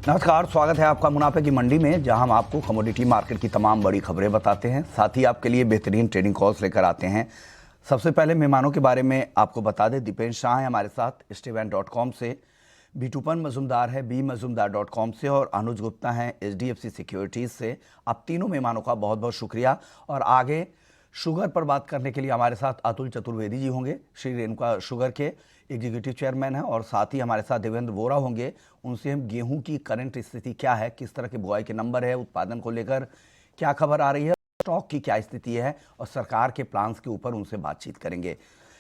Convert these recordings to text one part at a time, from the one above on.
नमस्कार, स्वागत है आपका मुनाफे की मंडी में, जहां हम आपको कमोडिटी मार्केट की तमाम बड़ी खबरें बताते हैं, साथ ही आपके लिए बेहतरीन ट्रेडिंग कॉल्स लेकर आते हैं। सबसे पहले मेहमानों के बारे में आपको बता दें, दीपेंद्र शाह है हमारे साथ स्टेवेन.com से, बीटूपन मजूमदार है bmazumdar.com से और अनुज गुप्ता हैं HDFC सिक्योरिटीज़ से। आप तीनों मेहमानों का बहुत बहुत शुक्रिया। और आगे शुगर पर बात करने के लिए हमारे साथ अतुल चतुर्वेदी जी होंगे, श्री रेणुका शुगर के एग्जीक्यूटिव चेयरमैन हैं, और साथ ही हमारे साथ देवेंद्र वोरा होंगे। उनसे हम गेहूं की करंट स्थिति क्या है, किस तरह के बुआई के नंबर है, उत्पादन को लेकर क्या खबर आ रही है, स्टॉक की क्या स्थिति है और सरकार के प्लान्स के ऊपर उनसे बातचीत करेंगे।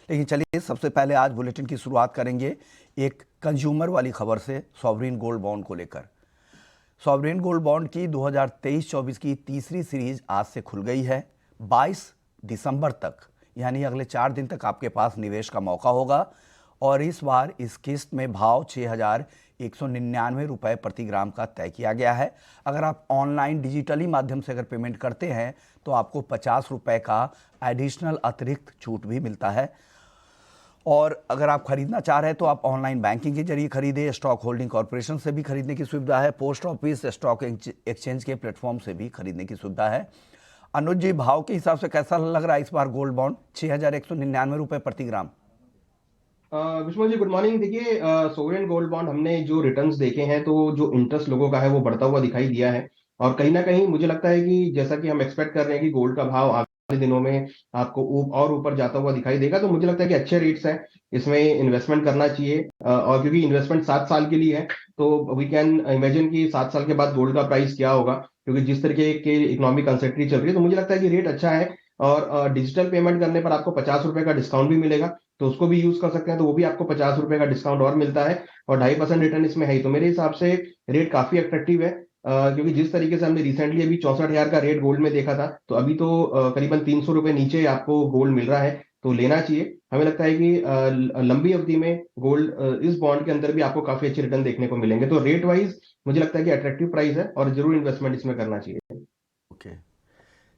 लेकिन चलिए, सबसे पहले आज बुलेटिन की शुरुआत करेंगे एक कंज्यूमर वाली खबर से, सॉवरेन गोल्ड बॉन्ड को लेकर। सॉवरेन गोल्ड बॉन्ड की 2023-24 की तीसरी सीरीज आज से खुल गई है। 22 दिसंबर तक, यानी अगले 4 दिन तक आपके पास निवेश का मौका होगा। और इस बार इस किस्त में भाव 6,199 रुपये प्रति ग्राम का तय किया गया है। अगर आप ऑनलाइन डिजिटली माध्यम से अगर पेमेंट करते हैं तो आपको 50 रुपये का एडिशनल अतिरिक्त छूट भी मिलता है। और अगर आप खरीदना चाह रहे हैं तो आप ऑनलाइन बैंकिंग के जरिए खरीदें, स्टॉक होल्डिंग कॉरपोरेशन से भी खरीदने की सुविधा है, पोस्ट ऑफिस, स्टॉक एक्सचेंज के प्लेटफॉर्म से भी खरीदने की सुविधा है। अनुज जी, भाव के हिसाब से कैसा लग रहा है इस बार गोल्ड बॉन्ड 6,199 रुपये प्रति ग्राम? Vishnu ji, good morning. देखिए, सोवरेन गोल्ड बॉन्ड हमने जो रिटर्न्स देखे हैं तो जो इंटरेस्ट लोगों का है वो बढ़ता हुआ दिखाई दिया है। और कहीं ना कहीं मुझे लगता है कि जैसा कि हम एक्सपेक्ट कर रहे हैं कि गोल्ड का भाव आने दिनों में आपको और ऊपर जाता हुआ दिखाई देगा, तो मुझे लगता है कि अच्छे रेट्स हैं, इसमें इन्वेस्टमेंट करना चाहिए। और क्योंकि इन्वेस्टमेंट 7 साल के लिए है, तो वी कैन इमेजिन कि 7 साल के बाद गोल्ड का प्राइस क्या होगा, क्योंकि जिस तरीके की इकोनॉमिक अनसर्टेनिटी चल रही है, तो मुझे लगता है कि रेट अच्छा है। और डिजिटल पेमेंट करने पर आपको 50 रुपए का डिस्काउंट भी मिलेगा, तो उसको भी यूज कर सकते हैं, तो वो भी आपको 50 रुपए का डिस्काउंट और मिलता है। और 2.5% रिटर्न इसमें है ही, तो मेरे हिसाब से रेट काफी अट्रैक्टिव है। क्योंकि जिस तरीके से हमने रिसेंटली अभी 64,000 का रेट गोल्ड में देखा था, तो अभी तो करीबन 300 रुपए नीचे आपको गोल्ड मिल रहा है, तो लेना चाहिए। हमें लगता है कि लंबी अवधि में गोल्ड इस बॉन्ड के अंदर भी आपको काफी अच्छे रिटर्न देखने को मिलेंगे, तो रेट वाइज मुझे लगता है कि अट्रैक्टिव प्राइस है और जरूर इन्वेस्टमेंट इसमें करना चाहिए। ओके,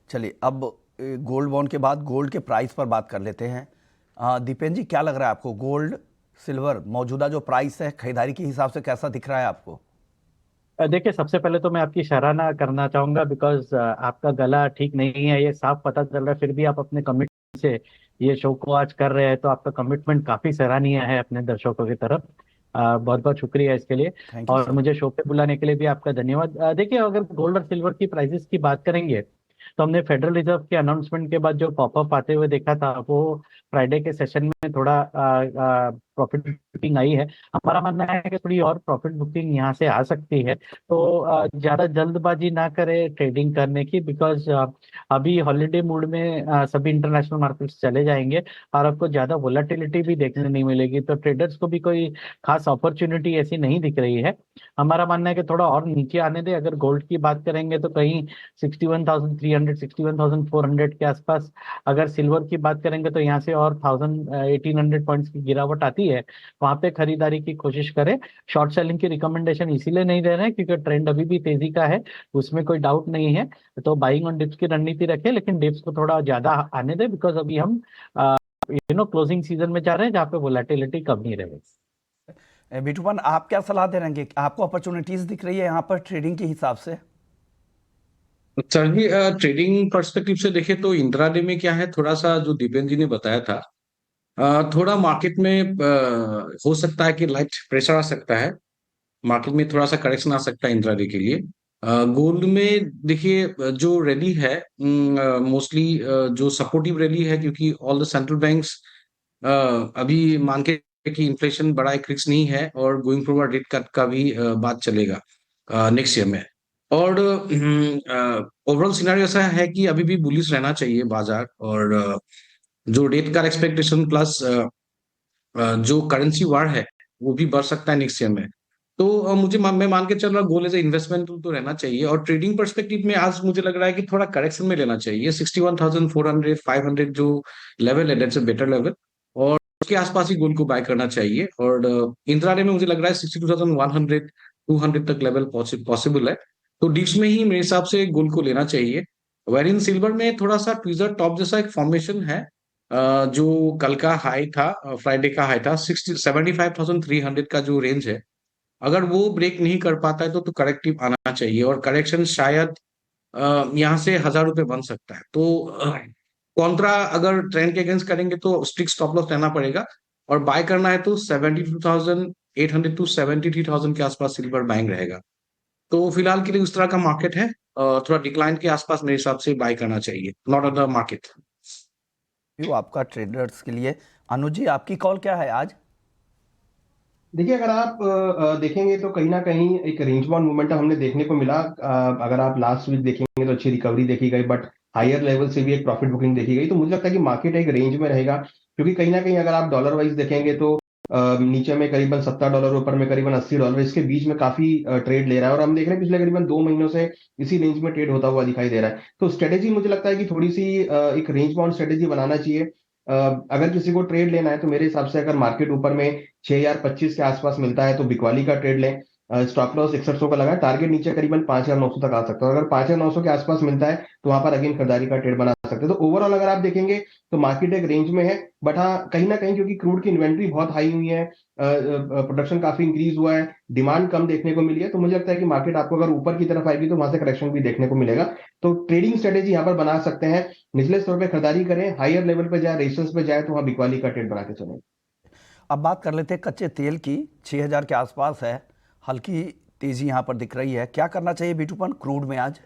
चलिए अब गोल्ड बॉन्ड के बाद गोल्ड के प्राइस पर बात कर लेते हैं। दीपेन जी, क्या लग रहा है आपको, गोल्ड सिल्वर मौजूदा जो प्राइस है खरीदारी के हिसाब से कैसा दिख रहा है आपको? देखिए, सबसे पहले तो मैं आपकी सराहना करना चाहूंगा बिकॉज आपका गला ठीक नहीं है, ये साफ पता चल रहा है, फिर भी आप अपने कमिटमेंट से ये शो को आज कर रहे हैं, तो आपका कमिटमेंट काफी सराहनीय है अपने दर्शकों की तरफ। बहुत बहुत शुक्रिया इसके लिए। थैंक यू और सर। मुझे शो पे बुलाने के लिए भी आपका धन्यवाद। देखिए, अगर गोल्ड और सिल्वर की प्राइसेस की बात करेंगे तो हमने फेडरल रिजर्व के अनाउंसमेंट के बाद जो पॉपअप आते हुए देखा था, वो फ्राइडे के सेशन में थोड़ा प्रॉफिट बुकिंग आई है। हमारा मानना है कि थोड़ी और प्रॉफिट बुकिंग यहाँ से आ सकती है, तो ज्यादा जल्दबाजी ना करें ट्रेडिंग करने की, बिकॉज अभी हॉलीडे मूड में सभी इंटरनेशनल मार्केट्स चले जाएंगे और आपको ज्यादा वोलेटिलिटी भी देखने नहीं मिलेगी, तो ट्रेडर्स को भी कोई खास अपॉर्चुनिटी ऐसी नहीं दिख रही है। हमारा मानना है कि थोड़ा और नीचे आने दे। अगर गोल्ड की बात करेंगे तो कहीं 61,300 61,400 के आसपास, अगर सिल्वर की बात करेंगे तो यहाँ से और 1,800 पॉइंट्स की गिरावट आती है, वहां पे खरीदारी की कोशिश करें। शॉर्ट सेलिंग की रिकमेंडेशन इसीलिए नहीं दे रहे हैं क्योंकि ट्रेंड अभी भी तेजी का है, उसमें कोई डाउट नहीं है, तो बाइंग ऑन डिप्स की रणनीति रखें, लेकिन डिप्स को थोड़ा ज्यादा आने दें, बिकॉज अभी हम क्लोजिंग सीजन में जा रहे हैं जहाँ पे वोलेटिलिटी कम ही रहे। बिटूपन, आप क्या सलाह दे रहेंगे, आपको अपॉर्चुनिटीज दिख रही है यहाँ पर ट्रेडिंग के हिसाब से? सर जी, ट्रेडिंग पर्सपेक्टिव से देखें तो इंट्राडे में क्या है, थोड़ा सा जो दीपेन जी ने बताया था, थोड़ा मार्केट में हो सकता है कि लाइट प्रेशर आ सकता है, मार्केट में थोड़ा सा करेक्शन आ सकता है इंट्राडे के लिए। गोल्ड में देखिए, जो रैली है मोस्टली जो सपोर्टिव रैली है, क्योंकि ऑल द सेंट्रल बैंक्स अभी मान के कि इन्फ्लेशन बड़ा एक रिस्क नहीं है और गोइंग फॉरवर्ड रेट कट का भी बात चलेगा नेक्स्ट ईयर में। और ओवरऑल सिनेरियो ऐसा है कि अभी भी बुलिश रहना चाहिए बाजार, और जो रेट का एक्सपेक्टेशन प्लस जो करेंसी वार है वो भी बढ़ सकता है नेक्स्ट ईयर में। तो मैं मान के चल रहा, गोल्ड एज इन्वेस्टमेंट तो रहना चाहिए। और ट्रेडिंग पर्सपेक्टिव में आज मुझे लग रहा है कि थोड़ा करेक्शन में लेना चाहिए, 61,400 500 जो लेवल है, दैट्स अ बेटर लेवल, और उसके आसपास ही गोल्ड को बाय करना चाहिए। और इंट्राडे में मुझे लग रहा है 62,100 200 तक लेवल पॉसिबल है, तो डिप्स में ही मेरे हिसाब से गोल्ड को लेना चाहिए। वेर इन सिल्वर में थोड़ा सा ट्विजर टॉप जैसा एक फॉर्मेशन है, जो कल का हाई था, फ्राइडे का हाई था 75,300 का जो रेंज है, अगर वो ब्रेक नहीं कर पाता है तो करेक्टिव आना चाहिए, और करेक्शन शायद यहाँ से 1,000 रुपये बन सकता है। तो कॉन्ट्रा अगर ट्रेंड के अगेंस्ट करेंगे तो स्ट्रिक्ट स्टॉप लॉस रहना पड़ेगा, और बाय करना है तो 72,800 टू 73,000 के आसपास सिल्वर बाइंग रहेगा। तो फिलहाल के लिए उस तरह का मार्केट है, थोड़ा डिक्लाइन के आसपास मेरे हिसाब से बाय करना चाहिए, not on the market. View आपका ट्रेडर्स के लिए। अनुज जी, आपकी कॉल क्या है आज? देखिए, अगर आप देखेंगे तो कहीं ना कहीं एक रेंज बाउंड मोमेंटम हमने देखने को मिला। अगर आप लास्ट वीक देखेंगे तो अच्छी रिकवरी देखी गई, बट हायर लेवल से भी एक प्रॉफिट बुकिंग देखी गई। तो मुझे लगता है कि मार्केट एक रेंज में रहेगा, क्योंकि कहीं ना कहीं अगर आप डॉलर वाइज देखेंगे तो नीचे में करीबन $70, ऊपर में करीबन $80, इसके बीच में काफी ट्रेड ले रहा है। और हम देख रहे हैं पिछले करीबन 2 महीनों से इसी रेंज में ट्रेड होता हुआ दिखाई दे रहा है। तो स्ट्रेटेजी मुझे लगता है कि थोड़ी सी एक रेंज बाउंड स्ट्रेटेजी बनाना चाहिए। अगर किसी को ट्रेड लेना है तो मेरे हिसाब से अगर मार्केट ऊपर में 6,025 के आसपास मिलता है तो बिकवाली का ट्रेड लें। स्टॉप लॉस 6100 का लगा, टारगेट नीचे करीबन 5,900 तक आ सकता है। अगर 5,900 के आसपास मिलता है तो वहां पर अगेन खरीदारी का ट्रेड बना सकते हैं। तो ओवरऑल अगर आप देखेंगे तो मार्केट एक रेंज में है, बट हाँ कहीं ना कहीं क्योंकि क्रूड की इन्वेंट्री बहुत हाई हुई है, प्रोडक्शन काफी इंक्रीज हुआ है, डिमांड कम देखने को मिली है, तो मुझे लगता है कि मार्केट आपको अगर ऊपर की तरफ आएगी तो वहां से करेक्शन भी देखने को मिलेगा। तो ट्रेडिंग स्ट्रेटेजी यहाँ पर बना सकते हैं, निचले स्तर पे खरीदारी करें, हायर लेवल पे जाए, रेशंस पे जाए तो वहां बिकवाली का ट्रेड बना के चलें। अब बात कर लेते हैं कच्चे तेल की। 6,000 के आसपास है, हल्की तेजी यहाँ पर दिख रही है। क्या करना चाहिए बीटूपन क्रूड में आज?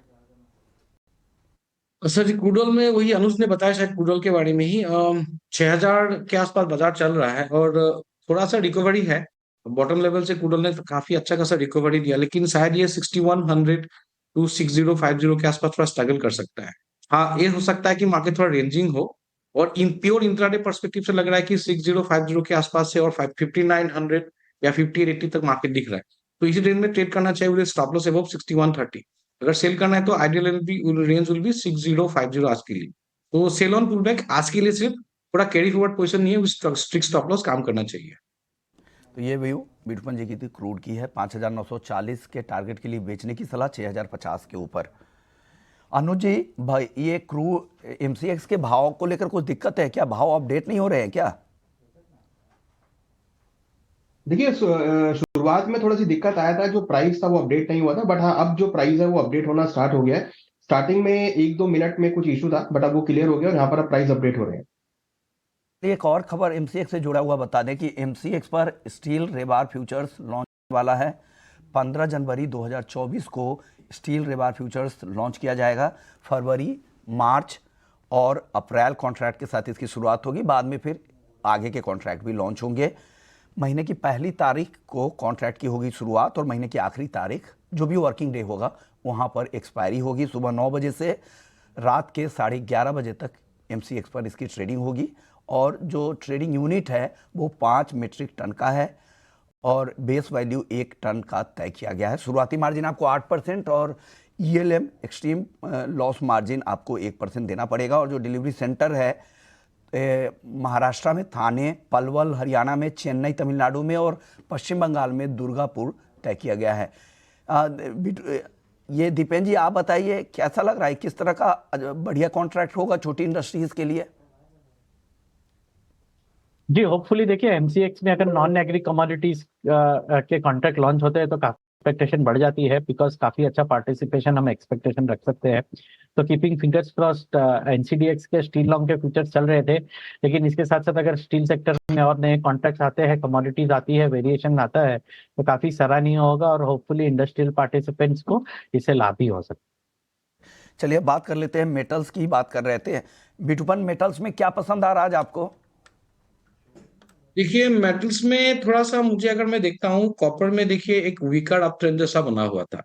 सर जी, क्रूड ऑयल में वही अनुज ने बताया शायद क्रूड ऑयल के बारे में ही, 6,000 के आसपास बाजार चल रहा है, और थोड़ा सा रिकवरी है। बॉटम लेवल से क्रूड ऑयल ने काफी अच्छा खासा रिकवरी दिया, लेकिन शायद ये 6100 टू 6050 के आसपास थोड़ा स्ट्रगल कर सकता है। हाँ, ये हो सकता है कि मार्केट थोड़ा रेंजिंग हो, और इन प्योर इंट्राडे परस्पेक्टिव से लग रहा है कि 6050 के आसपास से और 5900 या 5880 तक मार्केट दिख रहा है। तो इसी रेंज में ट्रेड करना चाहिए, स्टॉप लॉस अबव 6130। अगर सेल करना है तो आइडियल रेंज विल बी 6050 आज के लिए। तो सेल ऑन पुल बैक आज के लिए सिर्फ थोड़ा कैरी फॉरवर्ड पोजीशन नहीं है, स्ट्रिक्ट स्टॉप लॉस काम करना चाहिए। तो ये व्यू बीटूपन जी की थी क्रूड की है। 5,940 के टारगेट के लिए बेचने की सलाह, 6,050 के ऊपर। अनुज जी भाई, ये क्रूड एमसीएक्स के भाव को लेकर कुछ दिक्कत है क्या? भाव अपडेट नहीं हो रहे हैं क्या? देखिए, शुरुआत में थोड़ी सी दिक्कत आया था, जो प्राइस था वो अपडेट नहीं हुआ था, बट हाँ अब जो प्राइस है वो अपडेट होना स्टार्ट हो गया है। स्टार्टिंग में 1-2 मिनट में कुछ इशू था, बट अब वो क्लियर हो गया और यहाँ पर अब प्राइस अपडेट हो रहे हैं। एक और खबर एमसीएक्स से जुड़ा हुआ बता दें कि एमसीएक्स पर स्टील रेबार फ्यूचर्स लॉन्च वाला है। 15 जनवरी 2024 को स्टील रेबार फ्यूचर्स लॉन्च किया जाएगा। फरवरी, मार्च और अप्रैल कॉन्ट्रैक्ट के साथ इसकी शुरुआत होगी। बाद में फिर आगे के कॉन्ट्रैक्ट भी लॉन्च होंगे। महीने की पहली तारीख को कॉन्ट्रैक्ट की होगी शुरुआत, और महीने की आखिरी तारीख जो भी वर्किंग डे होगा वहाँ पर एक्सपायरी होगी। सुबह 9 बजे से रात के 11:30 बजे तक एमसीएक्स पर इसकी ट्रेडिंग होगी। और जो ट्रेडिंग यूनिट है वो 5 मीट्रिक टन का है, और बेस वैल्यू 1 टन का तय किया गया है। शुरुआती मार्जिन आपको 8% और ईएलएम एक्सट्रीम लॉस मार्जिन आपको 1% देना पड़ेगा। और जो डिलीवरी सेंटर है महाराष्ट्र में थाने, पलवल हरियाणा में, चेन्नई तमिलनाडु में और पश्चिम बंगाल में दुर्गापुर तय किया गया है। ये दीपेन जी आप बताइए कैसा लग रहा है, किस तरह का बढ़िया कॉन्ट्रैक्ट होगा छोटी इंडस्ट्रीज के लिए? जी होपफुली देखिए, एमसीएक्स में अगर नॉन एग्री कमोडिटीज के कॉन्ट्रैक्ट लॉन्च होते हैं तो काफी एक्सपेक्टेशन बढ़ जाती है, बिकॉज काफी अच्छा पार्टिसिपेशन हम एक्सपेक्टेशन रख सकते हैं। तो कीपिंग फिंगर्स क्रॉस्ड, एनसीडीएक्स के स्टील लॉन्ग के फ्यूचर्स चल रहे थे, लेकिन इसके साथ साथ अगर स्टील सेक्टर में और नए कॉन्ट्रैक्ट्स आते हैं, कमोडिटीज आती है, वेरिएशन आता है, तो काफी सराहनीय होगा और होपफुली इंडस्ट्रियल पार्टिसिपेंट्स को इससे लाभ भी हो सकता है। चलिए बात कर लेते हैं मेटल्स की। बात कर रहे थे बीटूपन, मेटल्स में क्या पसंद आ रहा है आज आपको? देखिए, मेटल्स में थोड़ा सा मुझे, अगर मैं देखता हूँ कॉपर में, देखिए एक वीकर अप ट्रेंड जैसा बना हुआ था।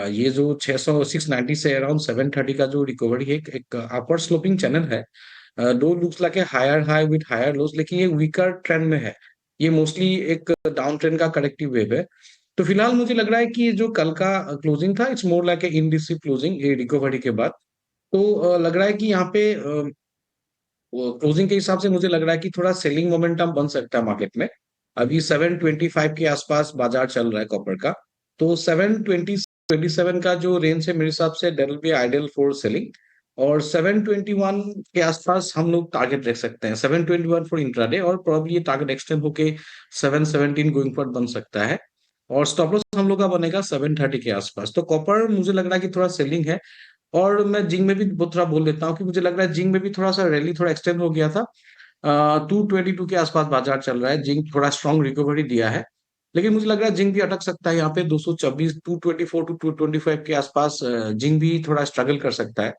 ये जो 690 से अराउंड 730 का जो रिकवरी है, एक अपवर्ड स्लोपिंग चैनल है। Though looks like higher high with higher lows, लेकिन ये वीकर ट्रेंड में है। ये मोस्टली एक डाउन ट्रेंड का करेक्टिव वेव है। तो फिलहाल मुझे लग रहा है कि जो कल का क्लोजिंग था, it's more like a indecisive closing ये रिकवरी के बाद। तो लग रहा है कि यहाँ पे क्लोजिंग के हिसाब से मुझे लग रहा है कि थोड़ा सेलिंग मोमेंटम बन सकता है मार्केट में। अभी 725 के आसपास बाजार चल रहा है कॉपर का। तो 727 का जो रेंज है मेरे हिसाब say that will be ideal for selling. और 721 के आसपास हम लोग टारगेट रख सकते हैं, 721 फॉर इंट्राडे, और प्रोबेबली ये टारगेट एक्सटेंड होके 717 गोइंग फॉर बन सकता है। और स्टॉप लॉस हम लोग का बनेगा 730 के आसपास। तो कॉपर मुझे लग रहा है कि थोड़ा सेलिंग है। और मैं जिंक में भी थोड़ा बोल लेता हूँ कि मुझे लग रहा है जिंक में भी थोड़ा सा रैली थोड़ा एक्सटेंड हो गया था। 222 के आसपास बाजार चल रहा है, जिंक थोड़ा स्ट्रॉन्ग रिकवरी दिया है। लेकिन मुझे लग रहा है जिंक भी अटक सकता है यहाँ पे 226, 224 टू 225 के आसपास। जिंक भी थोड़ा स्ट्रगल कर सकता है।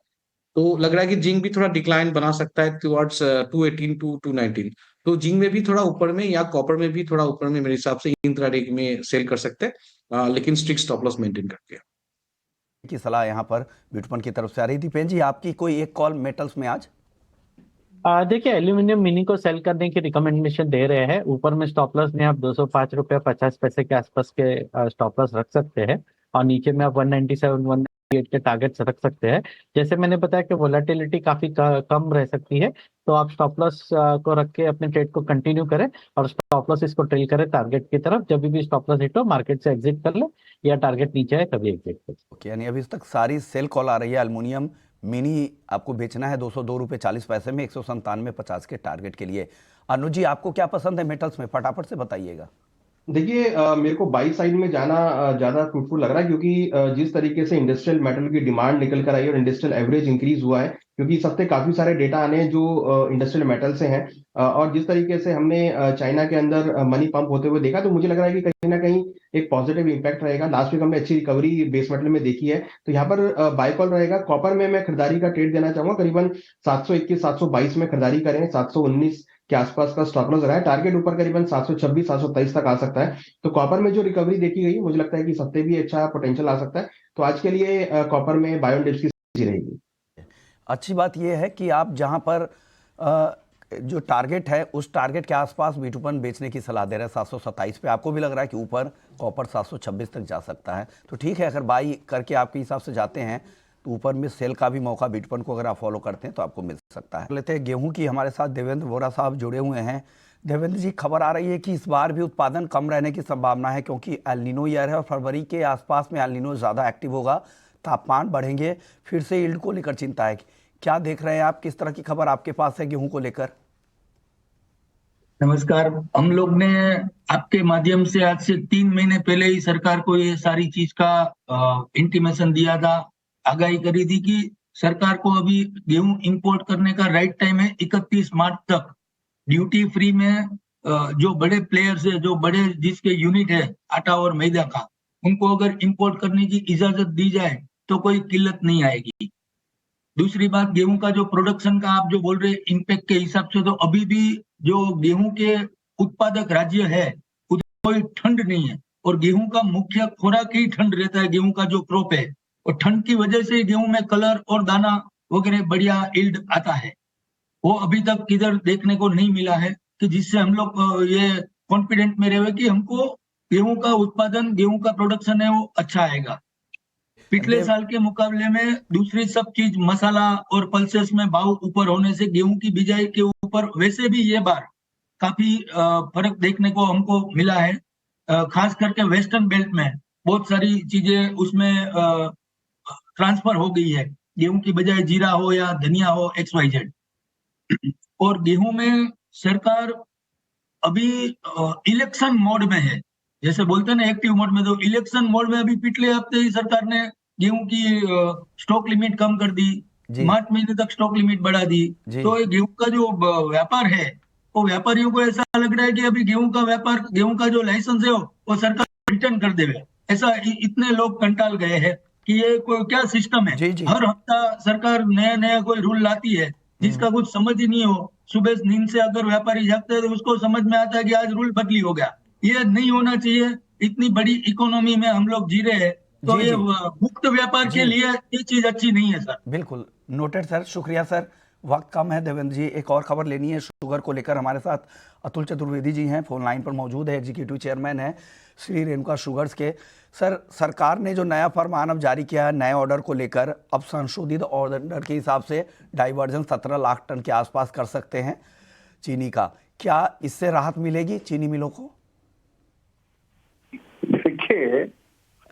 तो लग रहा है कि जिंक भी थोड़ा डिक्लाइन बना सकता है टुवर्ड्स 218 टू 219। तो जिंक में भी थोड़ा ऊपर में या कॉपर में भी थोड़ा ऊपर में मेरे हिसाब से इंट्राडे में सेल कर सकते हैं, लेकिन स्ट्रिक्ट स्टॉप लॉस मेंटेन करके। की सलाह यहाँ पर ब्यूटपन की तरफ से आ रही थी। दीपेन जी, आपकी कोई एक कॉल मेटल्स में आज? देखिए, एल्यूमिनियम मिनी को सेल करने की रिकमेंडेशन दे रहे हैं। ऊपर में स्टॉप लॉस में आप 205 रुपया 50 पैसे के आसपास के स्टॉप लॉस रख सकते हैं, और नीचे में आप 197 198 के टारगेट्स रख सकते हैं। जैसे मैंने बताया कि वोलेटिलिटी काफी कम रह सकती है, तो आप स्टॉप लॉस को रख के अपने ट्रेड को कंटिन्यू करें, और स्टॉप लॉस इसको ट्रेल करें टारगेट की तरफ। जब भी स्टॉप लॉस हिट हो, मार्केट से एग्जिट कर ले, या टारगेट नीचे है तभी एग्जिट कर। ओके, यानी अभी तक सारी सेल कॉल आ रही है। एल्युमिनियम मिनी आपको बेचना है 202 रुपये 40 पैसे में 197.50 के टारगेट के लिए। अनुज जी, आपको क्या पसंद है मेटल्स में, फटाफट से बताइएगा। देखिए, मेरे को बाई साइड में जाना ज्यादा फ्रूटफुल लग रहा है, क्योंकि जिस तरीके से इंडस्ट्रियल मेटल की डिमांड निकल कर आई और इंडस्ट्रियल एवरेज इंक्रीज हुआ है, क्योंकि इस हफ्ते काफी सारे डेटा आने हैं जो इंडस्ट्रियल मेटल से हैं। और जिस तरीके से हमने चाइना के अंदर मनी पंप होते हुए देखा, तो मुझे लग रहा है कि कहीं ना कहीं एक पॉजिटिव इंपैक्ट रहेगा। लास्ट वीक हमने अच्छी रिकवरी बेस मेटल में देखी है, तो यहाँ पर बाय कॉल रहेगा। कॉपर में मैं खरीदारी का ट्रेड देना चाहूंगा, करीबन 721 722 में खरीदारी करें। 719 के आसपास का स्टॉप लॉस रहा है। टारगेट ऊपर करीबन 726 723 तक आ सकता है। तो कॉपर में जो रिकवरी देखी गई, मुझे लगता है कि इस हफ्ते भी अच्छा पोटेंशियल आ सकता है। तो आज के लिए कॉपर में बायो डिप्स की स्ट्रेटजी रहेगी। अच्छी बात यह है कि आप जहां पर जो टारगेट है उस टारगेट के आसपास बीटूपन बेचने की सलाह दे रहे हैं 727 पे। आपको भी लग रहा है कि ऊपर कॉपर 726 तक जा सकता है, तो ठीक है। अगर बाई करके आपके हिसाब से जाते हैं तो ऊपर में सेल का भी मौका बीटूपन को अगर आप फॉलो करते हैं तो आपको मिल सकता है। लेते हैं गेहूं की। हमारे साथ देवेंद्र वोरा साहब जुड़े हुए हैं। देवेंद्र जी, खबर आ रही है कि इस बार भी उत्पादन कम रहने की संभावना है, क्योंकि एल नीनो ईयर है और फरवरी के आसपास में एल नीनो ज़्यादा एक्टिव होगा, तापमान बढ़ेंगे, फिर से यील्ड को लेकर चिंता है। क्या देख रहे हैं आप, किस तरह की खबर आपके पास है गेहूं को लेकर? नमस्कार। हम लोग ने आपके माध्यम से आज से 3 महीने पहले ही सरकार को ये सारी चीज का इंटीमेशन दिया था, आगाही करी थी कि सरकार को अभी गेहूं इंपोर्ट करने का राइट टाइम है 31 मार्च तक। ड्यूटी फ्री में जो बड़े प्लेयर्स है, जो बड़े जिसके यूनिट है आटा और मैदा का, उनको अगर इंपोर्ट करने की इजाजत दी जाए तो कोई किल्लत नहीं आएगी। दूसरी बात, गेहूं का जो प्रोडक्शन का आप जो बोल रहे इम्पैक्ट के हिसाब से, तो अभी भी जो गेहूं के उत्पादक राज्य है उधर कोई ठंड नहीं है, और गेहूं का मुख्य खुराक ही ठंड रहता है। गेहूं का जो क्रॉप है, और ठंड की वजह से गेहूं में कलर और दाना वगैरह बढ़िया यील्ड आता है। वो अभी तक किधर देखने को नहीं मिला है कि जिससे हम लोग ये कॉन्फिडेंट में रहे कि हमको गेहूं का उत्पादन, गेहूं का प्रोडक्शन है वो अच्छा आएगा। पिछले देव साल के मुकाबले में दूसरी सब चीज मसाला और पल्सेस में भाव ऊपर होने से गेहूं की बिजाई के ऊपर वैसे भी ये बार काफी फर्क देखने को हमको मिला है। खास करके वेस्टर्न बेल्ट में बहुत सारी चीजें उसमें ट्रांसफर हो गई है। गेहूं की बजाय जीरा हो या धनिया हो, XYZ। और गेहूं में सरकार अभी इलेक्शन मोड में है, जैसे बोलते हैं ना एक्टिव मोड में, तो इलेक्शन मोड में अभी पिछले हफ्ते ही सरकार ने गेहूं की स्टॉक लिमिट कम कर दी, जी मार्च महीने तक स्टॉक लिमिट बढ़ा दी। जी तो ये गेहूं का जो व्यापार है, वो व्यापारियों को ऐसा लग रहा है कि अभी गेहूं का व्यापार, गेहूं का जो लाइसेंस है वो सरकार रिटर्न कर देवे। ऐसा इतने लोग कंटाल गए हैं कि ये कोई क्या सिस्टम है। जी जी। हर हफ्ता सरकार नया नया कोई रूल लाती है जिसका कुछ समझ ही नहीं हो। सुबह नींद से अगर व्यापारी जागते हैं तो उसको समझ में आता है कि आज रूल बदली हो गया। ये नहीं होना चाहिए। इतनी बड़ी इकोनॉमी में हम लोग जी रहे हैं, तो जी ये जी मुक्त व्यापार के जी, लिए ये चीज अच्छी नहीं है सर। बिल्कुल नोटेड सर, शुक्रिया सर। वक्त कम है देवेंद्र जी, एक और खबर लेनी है शुगर को लेकर। हमारे साथ अतुल चतुर्वेदी जी हैं, फोन लाइन पर मौजूद है, एग्जीक्यूटिव चेयरमैन है श्री रेणुका शुगर्स के। सर, सरकार ने जो नया फरमान अब जारी किया है नए ऑर्डर को लेकर, अब संशोधित ऑर्डर के हिसाब से डाइवर्जन 17 लाख टन के आसपास कर सकते हैं चीनी का। क्या इससे राहत मिलेगी चीनी मिलों को? देखिए,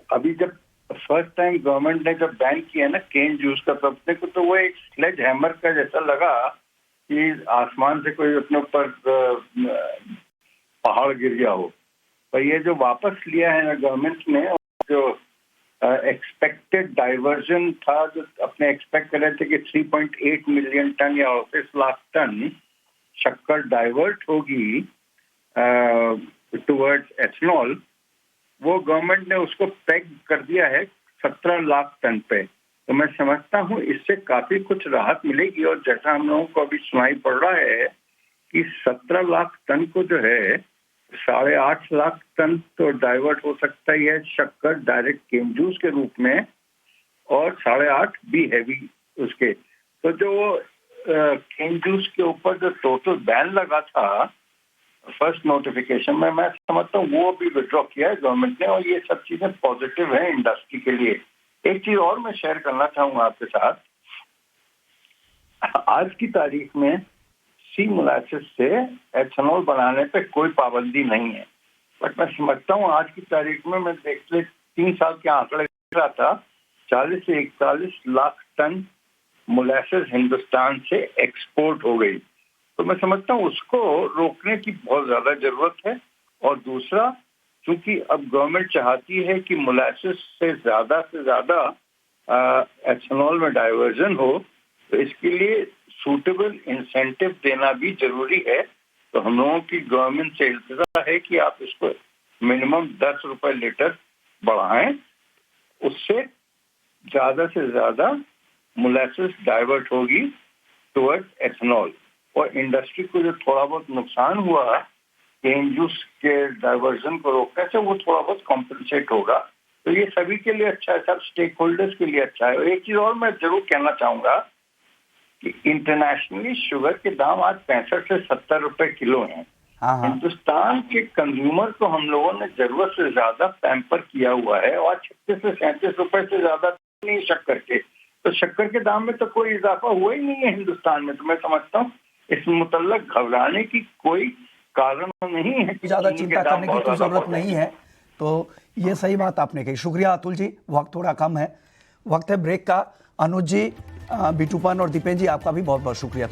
अभी जब फर्स्ट टाइम गवर्नमेंट ने जब बैन किया ना केन जूस का, तब अपने को तो वो एक स्लेज हैमर का जैसा लगा कि आसमान से कोई अपने ऊपर पहाड़ गिर गया हो। पर ये जो वापस लिया है ना गवर्नमेंट ने, जो एक्सपेक्टेड डाइवर्जन था, जो अपने एक्सपेक्ट कर रहे थे कि 3.8 मिलियन टन या 38 लाख टन शक्कर डाइवर्ट होगी टुवर्ड्स एथनॉल, वो गवर्नमेंट ने उसको पेग कर दिया है 17 लाख टन पे। तो मैं समझता हूँ इससे काफी कुछ राहत मिलेगी। और जैसा हम लोगों को अभी सुनाई पड़ रहा है कि 17 लाख टन को जो है 8.5 लाख टन तो डाइवर्ट हो सकता ही है शक्कर डायरेक्ट केन जूस के रूप में, और 8.5 भी हैवी उसके। तो जो केन जूस के ऊपर जो टोटल बैन लगा था फर्स्ट नोटिफिकेशन में, मैं समझता हूँ वो भी विड्रॉ किया है गवर्नमेंट ने, और ये सब चीजें पॉजिटिव है इंडस्ट्री के लिए। एक चीज और मैं शेयर करना चाहूंगा आपके साथ। आज की तारीख में सी मोलासेस से एथेनॉल बनाने पे कोई पाबंदी नहीं है, बट मैं समझता हूँ आज की तारीख में, मैं देखते 3 साल के आंकड़े देख रहा था, 40 से 41 लाख टन मोलासेस हिंदुस्तान से एक्सपोर्ट हो गई। तो मैं समझता हूँ उसको रोकने की बहुत ज्यादा जरूरत है। और दूसरा, क्योंकि अब गवर्नमेंट चाहती है कि मोलासेस से ज्यादा एथेनॉल में डाइवर्जन हो, तो इसके लिए सूटेबल इंसेंटिव देना भी जरूरी है। तो हम लोगों की गवर्नमेंट से इल्तिजा है कि आप इसको मिनिमम 10 रुपए लीटर बढ़ाएं, उससे ज्यादा से ज्यादा मोलासेस डाइवर्ट होगी टुवर्ड्स एथेनॉल। और इंडस्ट्री को जो थोड़ा बहुत नुकसान हुआ केन जूस के डाइवर्जन को रोकने से, वो थोड़ा बहुत कॉम्पनसेट होगा। तो ये सभी के लिए अच्छा है, सब स्टेक होल्डर्स के लिए अच्छा है। और एक चीज और मैं जरूर कहना चाहूंगा कि इंटरनेशनली शुगर के दाम आज 65 से 70 रुपए किलो हैं। हाँ हाँ। हिंदुस्तान के कंज्यूमर को हम लोगों ने जरूरत से ज्यादा पैम्पर किया हुआ है, और 36 से 37 रुपए से ज्यादा नहीं शक्कर के। तो शक्कर के दाम में तो कोई इजाफा हुआ ही नहीं है हिंदुस्तान में। तो मैं समझता हूँ इस मुतल्लक घबराने की कोई कारण नहीं है, ज्यादा चिंता करने की तो जरूरत नहीं है। तो ये सही बात आपने कही। शुक्रिया अतुल जी, वक्त थोड़ा कम है, वक्त है ब्रेक का। अनुज जी, बिटूपन और दीपेन जी, आपका भी बहुत बहुत शुक्रिया।